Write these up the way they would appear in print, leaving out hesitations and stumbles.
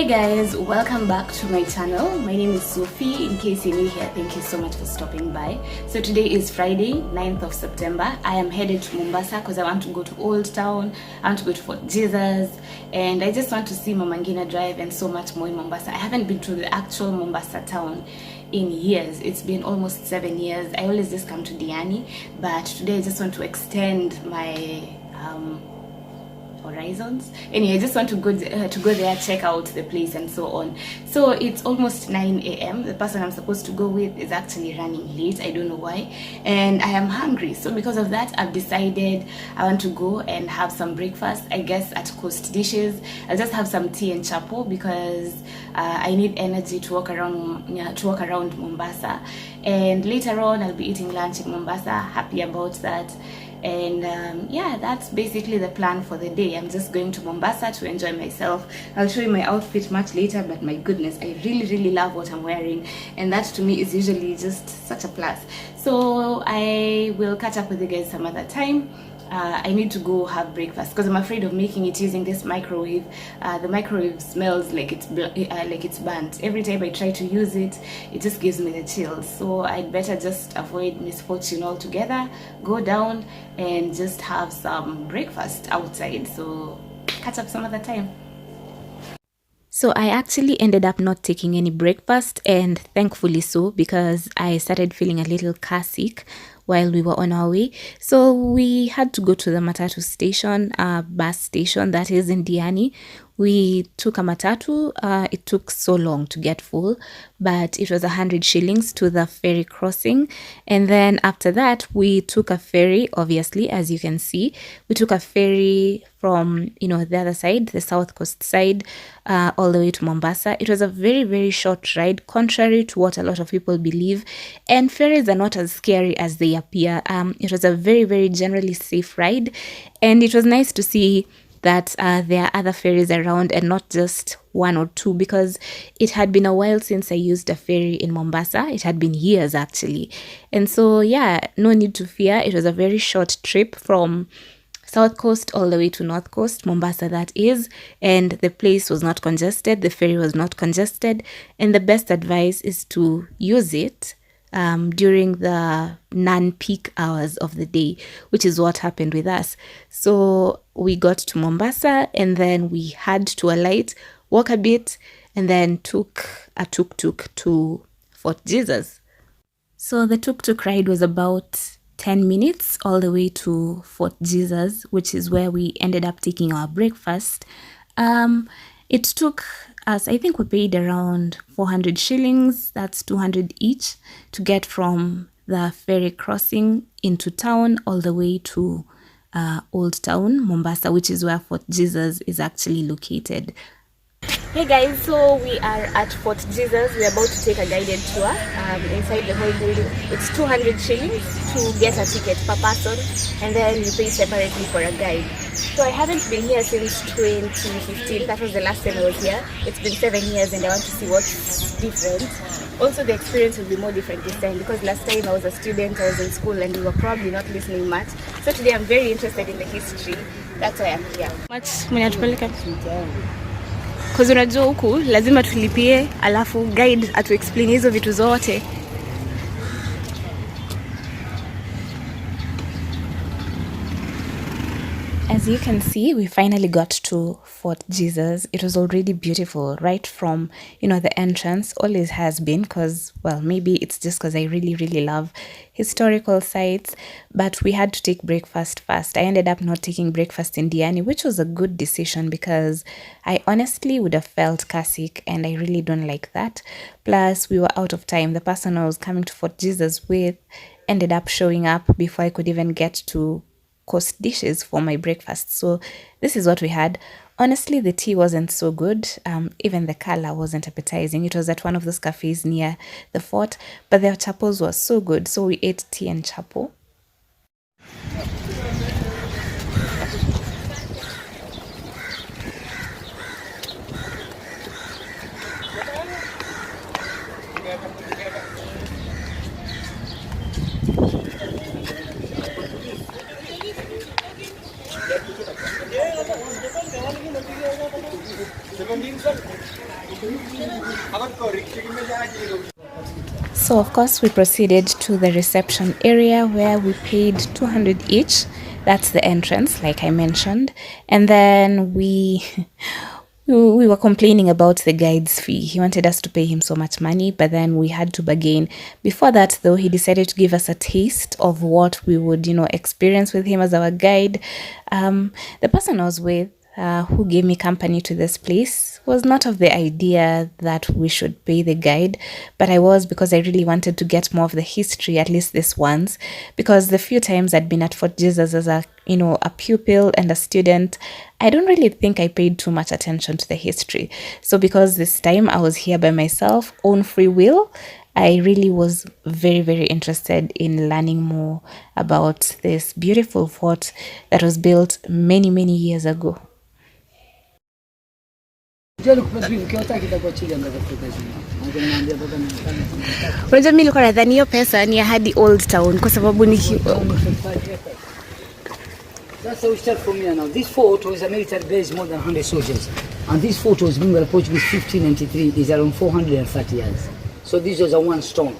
Hey guys, welcome back to my channel. My name is Sophie. In case you're new here, thank you so much for stopping by. So today is Friday, 9th of September. I am headed to Mombasa because I want to go to Old Town, I want to go to Fort Jesus, and I just want to see Mama Ngina Drive and so much more in Mombasa. I haven't been to the actual Mombasa town in years. It's been almost 7 years. I always just come to Diani, but today I just want to extend my horizons. Anyway, I just want to go there, check out the place and so on. So it's almost 9 a.m. The person I'm supposed to go with is actually running late. I don't know why, and I am hungry. So because of that, I've decided I want to go and have some breakfast, I guess at Coast Dishes. I'll just have some tea and chapo because I need energy to walk around Mombasa, and later on I'll be eating lunch in Mombasa. Happy about that. And yeah, that's basically the plan for the day. I'm just going to Mombasa to enjoy myself. I'll show you my outfit much later, but my goodness, I really love what I'm wearing, and that to me is usually just such a plus. So I will catch up with you guys some other time. I need to go have breakfast because I'm afraid of making it using this microwave. The microwave smells like it's burnt. Every time I try to use it, it just gives me the chills. So I'd better just avoid misfortune altogether, go down and just have some breakfast outside. So catch up some other time. So I actually ended up not taking any breakfast, and thankfully so, because I started feeling a little car sick while we were on our way. So we had to go to the matatu station, bus station that is in Diani. We took a matatu. It took so long to get full, but it was 100 shillings to the ferry crossing. And then after that, we took a ferry, obviously, as you can see. We took a ferry from, the other side, the south coast side, all the way to Mombasa. It was a very short ride, contrary to what a lot of people believe. And ferries are not as scary as they appear. It was a very generally safe ride. And it was nice to see that there are other ferries around and not just one or two, because it had been a while since I used a ferry in Mombasa. It had been years actually. And so yeah, no need to fear. It was a very short trip from South Coast all the way to North Coast, Mombasa that is, and the place was not congested, the ferry was not congested, and the best advice is to use it during the non-peak hours of the day, which is what happened with us. So we got to Mombasa, and then we had to alight, walk a bit, and then took a tuk-tuk to Fort Jesus. So the tuk-tuk ride was about 10 minutes all the way to Fort Jesus, which is where we ended up taking our breakfast. It took us, I think we paid around 400 shillings, that's 200 each, to get from the ferry crossing into town all the way to Old Town, Mombasa, which is where Fort Jesus is actually located. Hey guys, so we are at Fort Jesus. We're about to take a guided tour inside the whole building. It's 200 shillings to get a ticket per person, and then you pay separately for a guide. So I haven't been here since 2015. That was the last time I was here. It's been 7 years and I want to see what's different. Also, the experience will be more different this time because last time I was a student, I was in school, and we were probably not listening much. So today I'm very interested in the history. That's why I'm here. Because unajua huku lazima tulipie, alafu guide atu explain hizo vitu zote. As you can see, we finally got to Fort Jesus. It was already beautiful right from, the entrance. Always has been, because, well, maybe it's just because I really love historical sites. But we had to take breakfast first. I ended up not taking breakfast in Diani, which was a good decision because I honestly would have felt car sick, and I really don't like that. Plus, we were out of time. The person I was coming to Fort Jesus with ended up showing up before I could even get to Coast Dishes for my breakfast. So this is what we had. Honestly, the tea wasn't so good. Even the color wasn't appetizing. It was at one of those cafes near the fort, but their chapos were so good. So we ate tea and chapo. So of course we proceeded to the reception area where we paid 200 each. That's the entrance, like I mentioned. And then we we were complaining about the guide's fee. He wanted us to pay him so much money, but then we had to bargain. Before that, though, he decided to give us a taste of what we would, experience with him as our guide. The person I was with, who gave me company to this place, was not of the idea that we should pay the guide, but I was, because I really wanted to get more of the history, at least this once, because the few times I'd been at Fort Jesus as a pupil and a student, I don't really think I paid too much attention to the history. So because this time I was here by myself, own free will, I really was very, very interested in learning more about this beautiful fort that was built many, many years ago. Unajua mimi nilikuwa nadhani hiyo pesa ni hadi Old Town kwa sababu ni That's how we start from here now. This fort was a military base, more than 100 soldiers. And this fort was built by the Portuguese 1593, is around 430 years. So this was a one stone,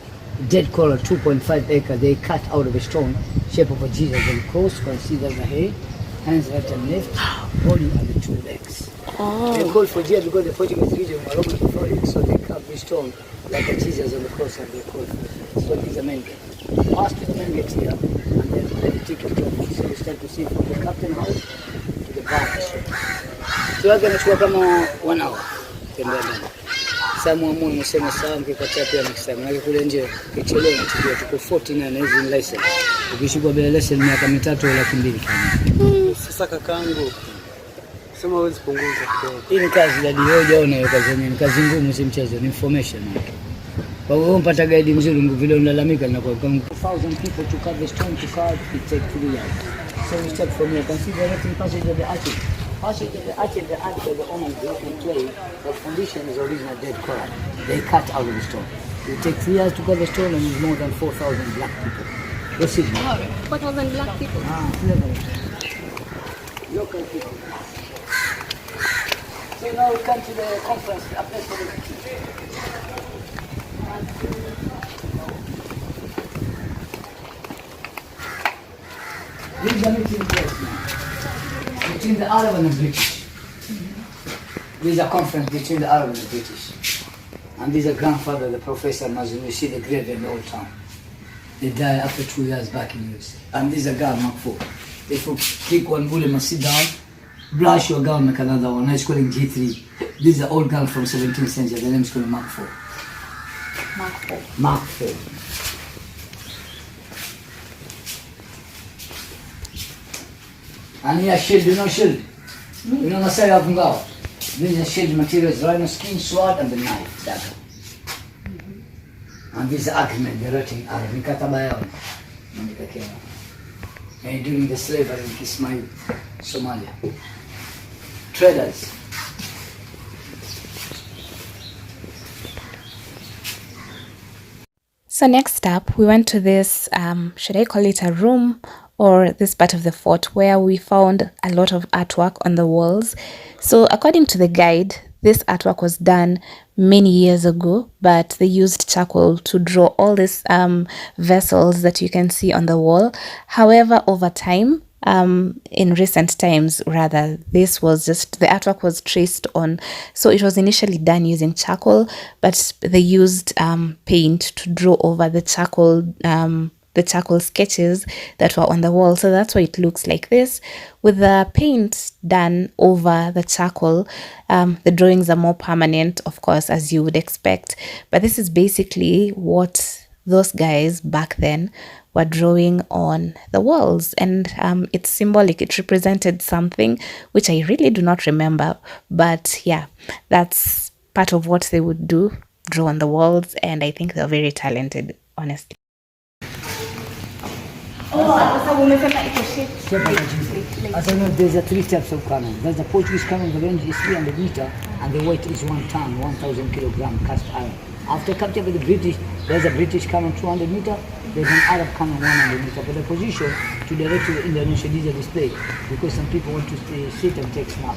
dead coral, 2.5 acre. They cut out of a stone, shape of a Jesus and cross. You can see there's the head, hands right and left, body and the two legs. Oh. They call for Jesus because the Portuguese region were over before it, so they carved this stone like a Jesus on the cross and they call for. So this is a main gate. Pass to the main gate here, and then let the ticket go. So we start to see from the captain house to the bar. So we're going to work kama 1 hour. Samu amu msema sawa mkikataa pia mkisema. Naki kule nje kichelewa nchukua tuko 49 hizi in license. Ukishikwa bila license miaka 3 200,000 Kenya. Sasa kakangu sema huwezi punguza kidogo. Hii ni kazi ya dioja na kazi ni kazi ngumu, si mchezo, ni information. Kwa hiyo mpata guide mzuri vile unalalamika na kwa 1000 people to cut the stone to cut it take 3 years. So we start from here. Consider the passage of the arch. Passage of the arch of the owner block and clay. The foundation is original dead coral. They cut out of the stone. It takes 3 years to cut the stone and it's more than 4,000 black people. That's it. 4,000 black people. Local people. So now we come to the conference, a place for the This is a meeting place now, between the Arab and the British. This is a conference between the Arab and the British. And this is a grandfather, the Professor Mazun. You see the grave in the Old Town. They died after 2 years back in US. And this is a girl, Mark 4. If you kick one bullet and sit down, brush your girl, make another one. Now it's calling G3. This is an old girl from 17th century. The name is called Mark 4. Mark 4. Mark 4. And here shield, you know shield? You know Masai of Ngao? This is a shield materials, rhino skin, sword and the knife, dagger. And this is the argument, the writing Arab. Mikataba yao. And during the slavery in Kismail, Somalia. Traders. So next up, we went to this, should I call it a room, or this part of the fort where we found a lot of artwork on the walls. So according to the guide, this artwork was done many years ago, but they used charcoal to draw all these vessels that you can see on the wall. However, over time, in recent times rather, this was just, the artwork was traced on, so it was initially done using charcoal, but they used paint to draw over the charcoal sketches that were on the wall. So that's why it looks like this. With the paint done over the charcoal, the drawings are more permanent, of course, as you would expect. But this is basically what those guys back then were drawing on the walls. And it's symbolic. It represented something which I really do not remember. But yeah, that's part of what they would do, draw on the walls. And I think they're very talented, honestly. There's a 3 steps of cannon. There's the Portuguese cannon, the range is 300 meters, and the weight is 1 ton, 1,000 kilogram cast iron. After capture by the British, there's a British cannon 200 meter, there's an Arab cannon 100 meter. But the position to direct to the Indonesian, these are displayed because some people want to sit and take snap.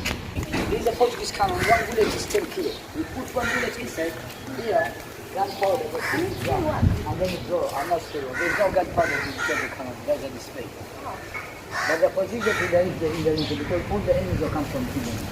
This is a Portuguese cannon, one bullet is 10 kilo. You put one bullet inside, here, gunpowder, and then you draw. I'm not sure. There's no gunpowder in the cannon, there's a display. But the position to direct the Indonesian, because all the enemies will come from Indonesia.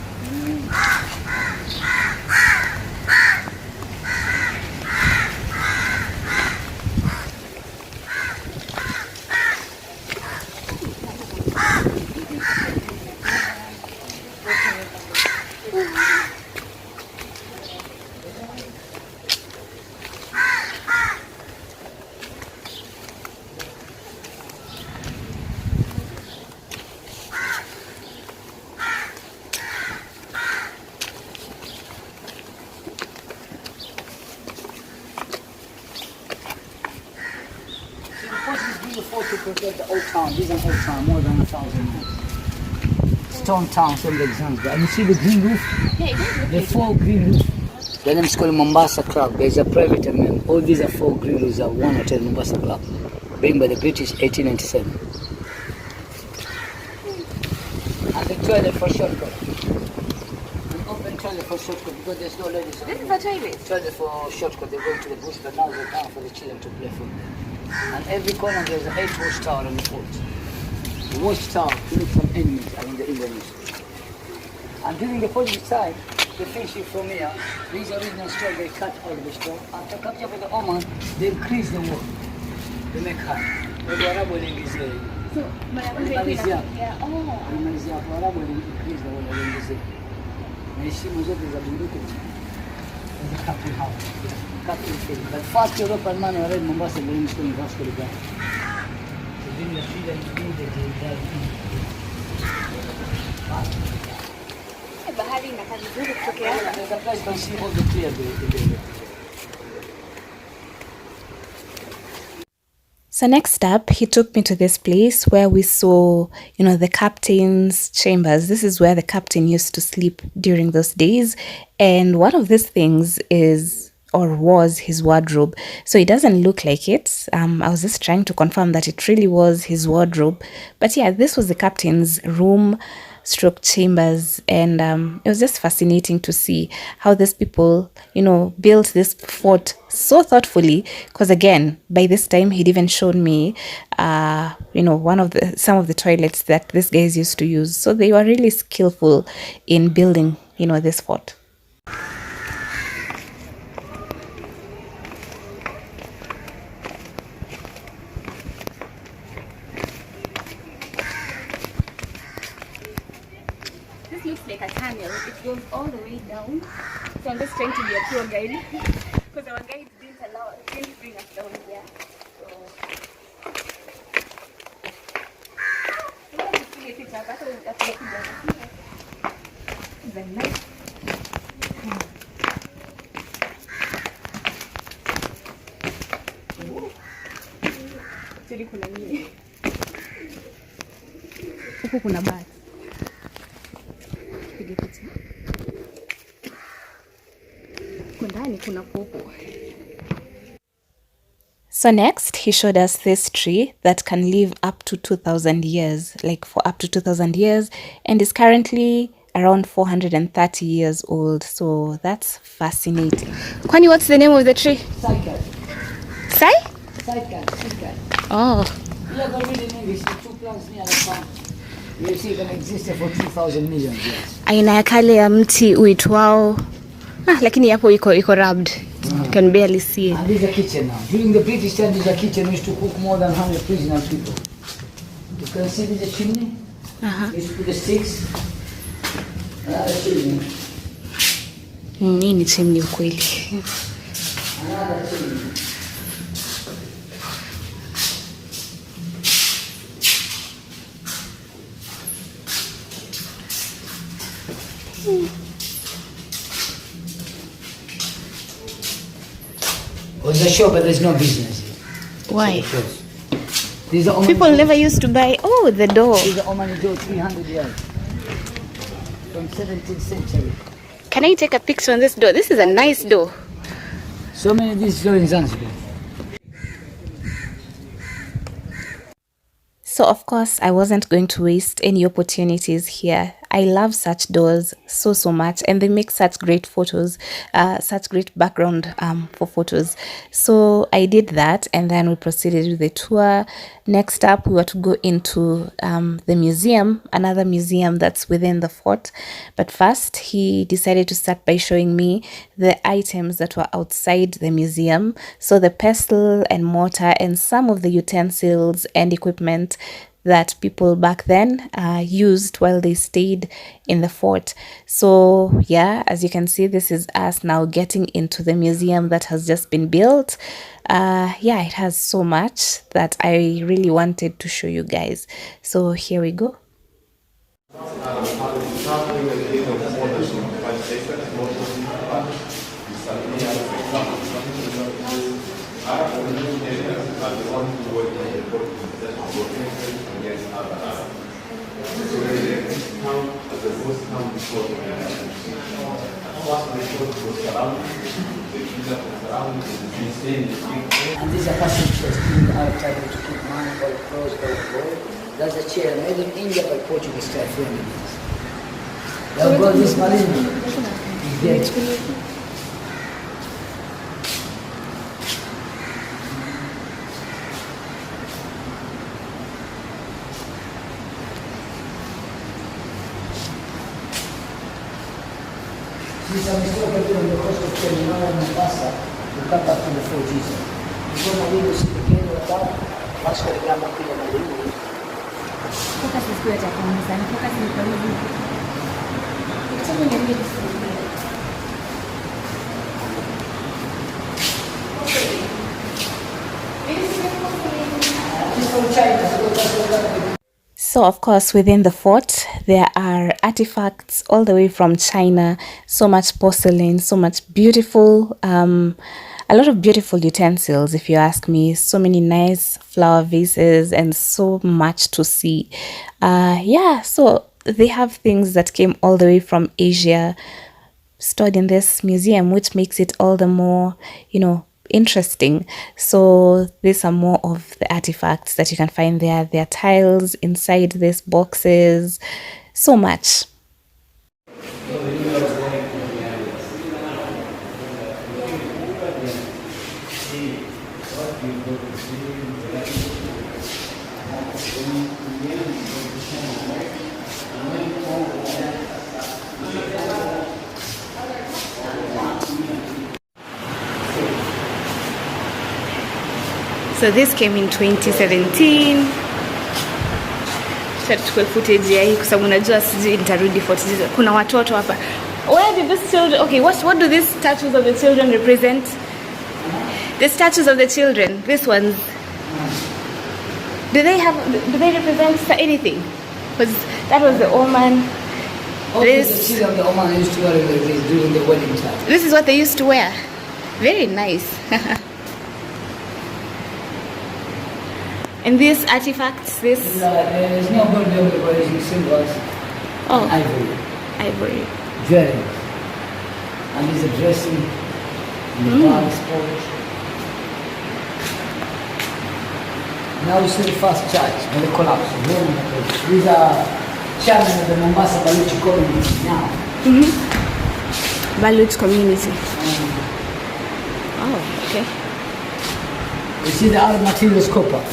To protect the old town. This is an old town, more than 1,000 years. Stone town from the Zanzibar. And you see the green roof? The 4 green roofs. The name is called Mombasa Club. There is a private name. All these are 4 green roofs at one hotel, Mombasa Club, built by the British 1897. And the toilet for shortcut. An open toilet for shortcut because there's no ladies. This is a toilet? Toilet for shortcut. They go to the bush, but now they're down for the children to play football. And every corner there's an 8 watchtower on the fort. The watchtower to look from enemies around the Indonesia. And during the Portuguese time, they finish it from here. These original stone, they cut all the stone. After capture by the Oman, they increase the wall. They make high. The Arab will increase the So, Malaysia. Yeah. Oh. Malaysia, the Arab will increase the wall. Naheshimu zote za bunduki. The captain house. Captain thing. But first European man who arrived in Mombasa, they used to invest for the guy. So during the freedom, Bahari inakaa vizuri kutokea hapa. there's a place you can see all the clear the So next up, he took me to this place where we saw, the captain's chambers. This is where the captain used to sleep during those days. And one of these things is, or was, his wardrobe. So it doesn't look like it. I was just trying to confirm that it really was his wardrobe. But yeah, this was the captain's room stroke chambers, and it was just fascinating to see how these people built this fort so thoughtfully, because again, by this time he'd even shown me some of the toilets that these guys used to use. So they were really skillful in building this fort. Looks like a tunnel. It goes all the way down. So I'm just trying to be a tour guide because our guide didn't bring us down here. Kuna nini? Huku kuna bati. So next, he showed us this tree that can live up to 2,000 years, like for up to 2,000 years, and is currently around 430 years old. So that's fascinating. Kwani, what's the name of the tree? cycle. Sai? Cycle. Oh. You have already named these 2 plants near the farm. You see them existed for 2,000 million years. Aina ya kale ya mti uitwao. Lakini hapo iko rubbed. You can barely see it. And this is a kitchen now. During the British time, this is a kitchen used to cook more than 100 prisoner people. You can see this is a chimney. Used to put the sticks. Another chimney. Hii ni chimney ukweli. Another chimney. Well, the shop, but there's no business here. Why? These are People never used to buy. Oh, the door. These are Omani door, 300 years. From 17th century. Can I take a picture on this door? This is a nice door. So many these in Zanzibar. So of course, I wasn't going to waste any opportunities here. I love such doors so much, and they make such great photos, such great background for photos. So I did that, and then we proceeded with the tour. Next up, we were to go into the museum, another museum that's within the fort. But first, he decided to start by showing me the items that were outside the museum. So the pestle and mortar and some of the utensils and equipment that people back then used while they stayed in the fort. So yeah, as you can see, this is us now getting into the museum that has just been built. Yeah, it has so much that I really wanted to show you guys. So here we go. And these are passing chairs in the Arab table to keep money or clothes or gold. That's a chair made in India by Portuguese style families. They'll go this marine. These are historical on the coast of Mombasa, Mombasa, to come back to the Fort Jesus. Before the windows in the cave of that, that's where the grandma put on the window. Focus is good at Mombasa. Focus is very good. It's only a little bit. So of course, within the fort, there are artifacts all the way from China, so much porcelain, so much beautiful, a lot of beautiful utensils, if you ask me, so many nice flower vases and so much to see. Yeah, so they have things that came all the way from Asia stored in this museum, which makes it all the more, interesting. So these are more of the artifacts that you can find there. There are tiles inside these boxes, so much. So this came in 2017. Tutachukua footage ya hii kwa sababu unajua sijui nitarudi Fort Jesus. Kuna watoto hapa. Where did these children, okay, what do these statues of the children represent? The statues of the children, these ones. Do they represent anything? Because that was the Oman. This the children of the Oman used to wear during the wedding time. This is what they used to wear. Very nice. And these artifacts, this... There's no gold everywhere, using silver. Oh. Ivory. Ivory. Jewelry. And these are dressing. And the bar sports. Now we see the first church when the collapse. These are chairman of the Mombasa Baluchi community now. Baluch community. Oh, okay. You see the other materials copper.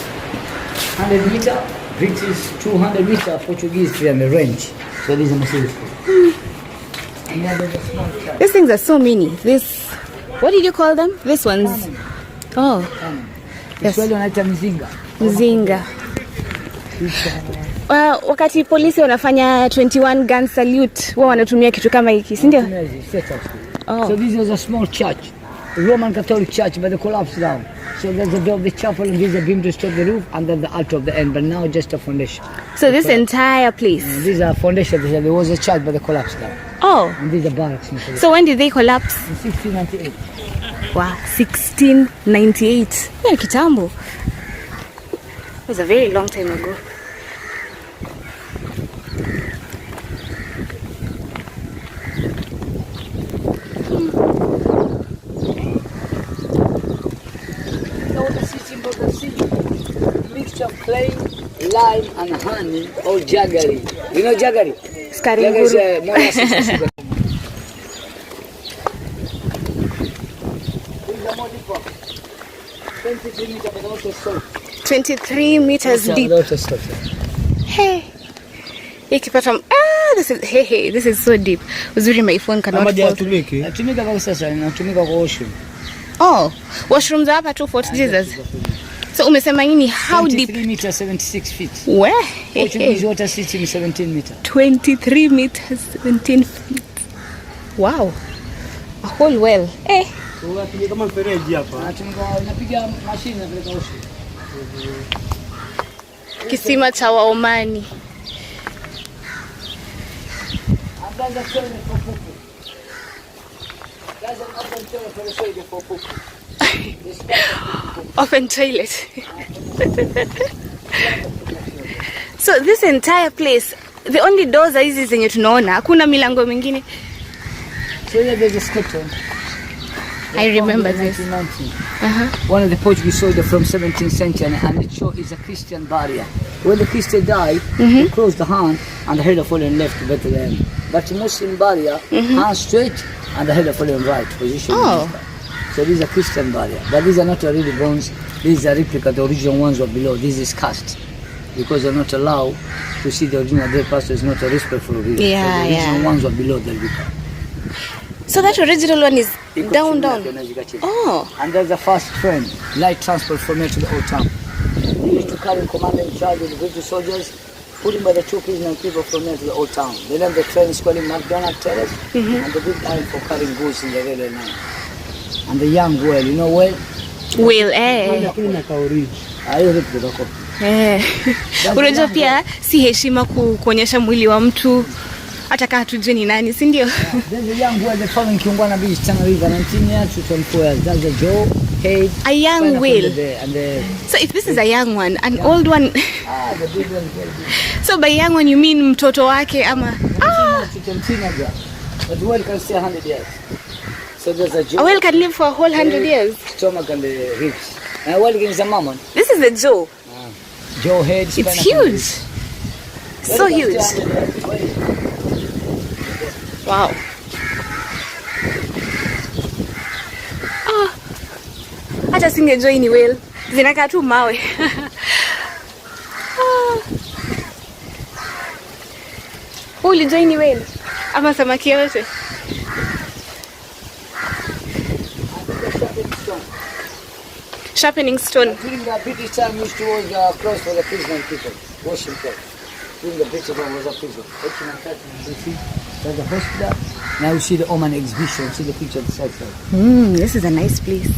100 meter, British 200 meter, Portuguese 300 range. So these are materials. And then there's a small church. These things are so many. This, what did you call them? These ones? Oh. Yes. Swahili wanaita mzinga. Mzinga. Wakati polisi wanafanya 21 gun salute, wao wanatumia kitu kama hiki, si ndio? So this is a small church, a Roman Catholic church, but they collapsed down. So there's a door of the chapel and there's a beam to stop the roof and then the altar of the end, but now just a foundation. So this entire place? These are foundations. There was a church, but they collapsed down. Oh. And these are barracks. So when did they collapse? In 1698. Wow, 1698. Yeah, kitambo. It was a very long time ago. mixture of clay, lime, and honey, or jaggery. You know jaggery? Jaggery is molasses and sugar. 23 meters without a stop. 23 meters deep. Without a stop. Hey. This is so deep. Uzuri my phone cannot fall. Natumika kwa sasa, natumika kwa washroom. Oh, washroom za hapa tu Fort Jesus. So umesema nini, how deep? 23 meters 76 feet. Where? Portuguese water system is 17 meters. 23 meters 17 feet. Wow. A whole well. Unapiga kama mfereji hapa. Napiga mashine na peleka washroom. Kisima cha Waomani. There's a toilet for pupil. There's an open toilet for the soldier for pupil. Open toilet. So this entire place, the only doors are hizi zenye tunaona, hakuna milango mingine. So yeah, there's a sculpture. I remember this. One of the Portuguese soldiers from 17th century, and it shows is a Christian barrier. When the Christian died, they closed the hand and the head of fallen left better than. But Muslim barrier, hand straight and the head of fallen right position. Oh. So these are Christian barrier, but these are not really bones. These are replica. The original ones were below. This is cast because they're not allowed to see the original dead pastor. Is not a respectful of it. Yeah, so the original ones were below the replica. So that original one is down. Oh. And there's a fast train, light transport from here to the Old Town. They used to carry commander in charge of the British soldiers, putting by the 2 prisoner people from here to the Old Town. They left the train is called McDonald Terrace, and the big line for carrying goods in the railway line. And the young whale, you know whale? Whale, Unajua pia si heshima kuonyesha mwili wa mtu hata kama tujue ni nani, si ndio? There's a young whale that found in Kiungwana Beach, Tana River, 19 years to 24 years. That's a Joe, Hay. A young whale. So if this is a young one, an old one. The big one. So by young one you mean mtoto wake ama? Teenager. But whale can stay 100 years. So there's a Joe. A whale can live for a whole 100 years. Stomach and the ribs. And a whale is a mammon. This is the jaw. Jaw head. It's huge. So huge. Wow. Hata singejua ni whale. Zinakaa tu mawe. Ulijua ni whale? Ama samaki yote? Sharpening stone. During the British time, used to hold clothes for the prisoner people, washing clothes. During the British time, was a prison. 1830, there's a hospital. Now you see the Oman exhibition. See the picture of the side. This is a nice place.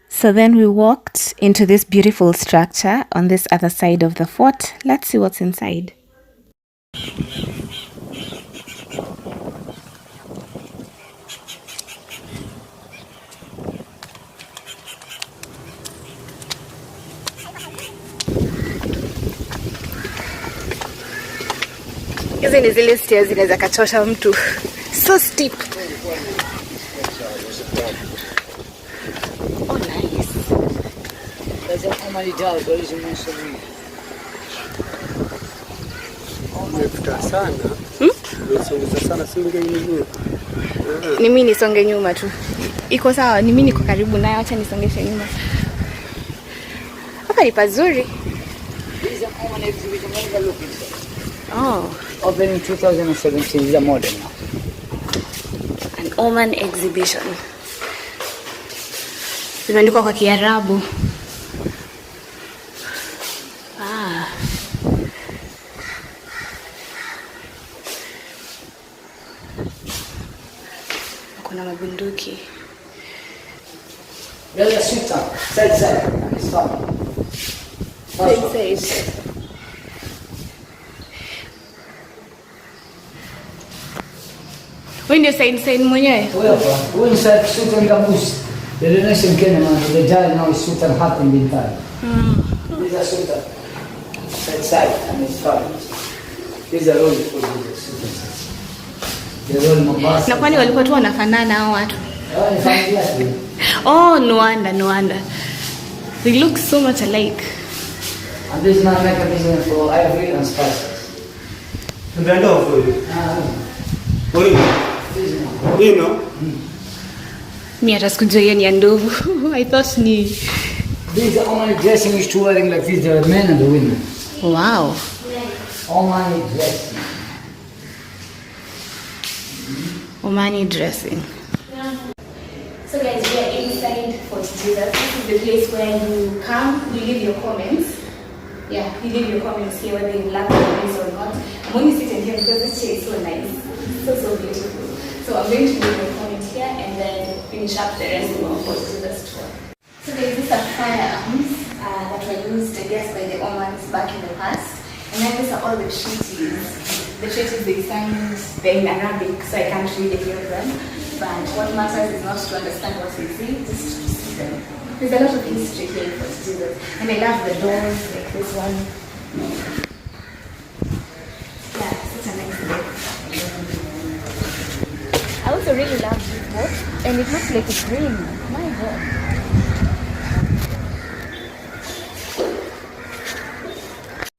So then we walked into this beautiful structure on this other side of the fort. Let's see what's inside. Hizi ni zile stairs zinaweza kachosha mtu. So steep. Oh, nice. There's an Omani dal, there is a Muslim. Umefuta sana. Umesonga sana singe nyuma. Ni mimi nisonge nyuma tu. Iko sawa, ni mimi niko karibu naye, acha nisongeshe nyuma. Hapa ni pazuri. This is an Oman exhibition. Never look inside. Oh. Open in 2017. Is a modern now. An Oman exhibition. Zimeandikwa kwa Kiarabu. Kuna mabunduki. There's a sultan. Side. And his family. Side. Wewe ndio side mwenyewe? Wewe ni Sultan Kabusi. The nation Kenya, the giant now is Sultan Hatem bin Talib. These are Sultan. Side and his family. These are all the Sultans. They're all Mombasa. Na kwani walikuwa tu wanafanana hao watu? Family yake. Oh, no wonder. They look so much alike. And this man make a business for ivory and spices. Ndio huyo. Huyo. You know? Mi hata sikujua hiyo ni ya ndovu. I thought ni... These are only dressing used to wearing like this, the men and the women. Wow. Omani dressing. Omani dressing. So guys, we are inside Fort Jesus. This is the place where you come, you leave your comments. Yeah, you leave your comments here whether you love the place or not. I'm only sitting here because this chair is so nice. So beautiful. So I'm going to leave your comment here and then finish up the rest of our Fort Jesus tour. So guys, these are firearms that were used, I guess, by the Omans back in the past. And then these are all the treaties. The treaties they signed, they're in Arabic, so I can't read any of them. But what matters is not to understand what they say, just to see them. There's a lot of history here in Fort Jesus. And I love the doors, like this one. Yeah, such a nice boat. I also really love this boat, and it looks like it's raining. My God.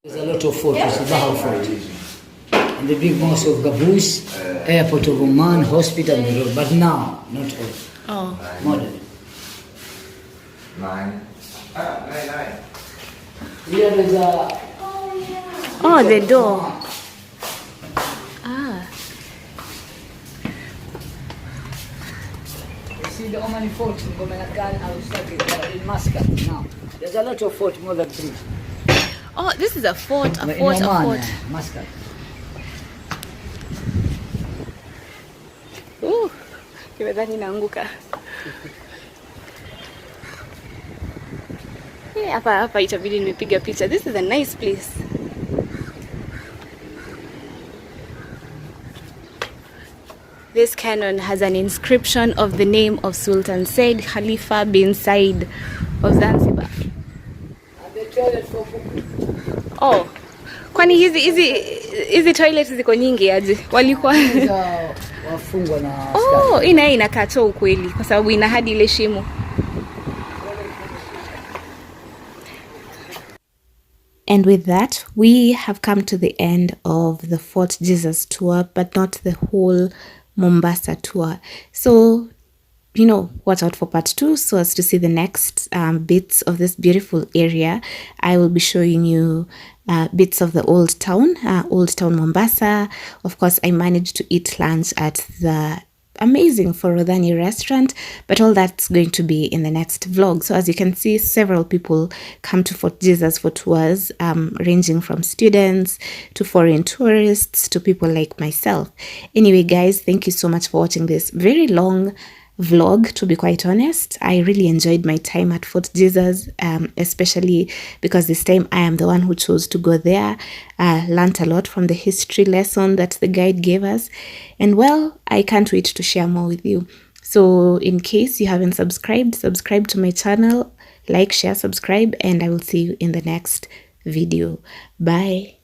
There's a lot of forts, the Bahal Fort. And the big mosque of Gabus, airport of Oman, hospital, and the road. But now, not all. Oh. Modern. Nine. Here is a... Oh, the door. Ah. You see the Omani fort in Gomelakan, outside in Muscat now. There's a lot of fort, more than 3. Oh, this is a fort, In Oman, Muscat. Kimedhani naanguka. Hapa itabidi nimepiga picha. This is a nice place. This cannon has an inscription of the name of Sultan Said Khalifa bin Said of Zanzibar. And the toilet for pupil. Oh. Kwani hizi toilets ziko nyingi aje? Walikuwa wafungwa na oh, inakaa choo kweli kwa sababu ina hadi ile shimo. And with that, we have come to the end of the Fort Jesus tour, but not the whole Mombasa tour. So, you know, watch out for part 2 so as to see the next bits of this beautiful area. I will be showing you bits of the Old Town Mombasa. Of course, I managed to eat lunch at the amazing Forodhani restaurant, but all that's going to be in the next vlog. So as you can see, several people come to Fort Jesus for tours, ranging from students to foreign tourists to people like myself. Anyway, guys, thank you so much for watching this very long vlog. To be quite honest, I really enjoyed my time at Fort Jesus, especially because this time I am the one who chose to go there. Learned a lot from the history lesson that the guide gave us, and well, I can't wait to share more with you. So in case you haven't subscribed, subscribe to my channel, like, share, subscribe, and I will see you in the next video. Bye.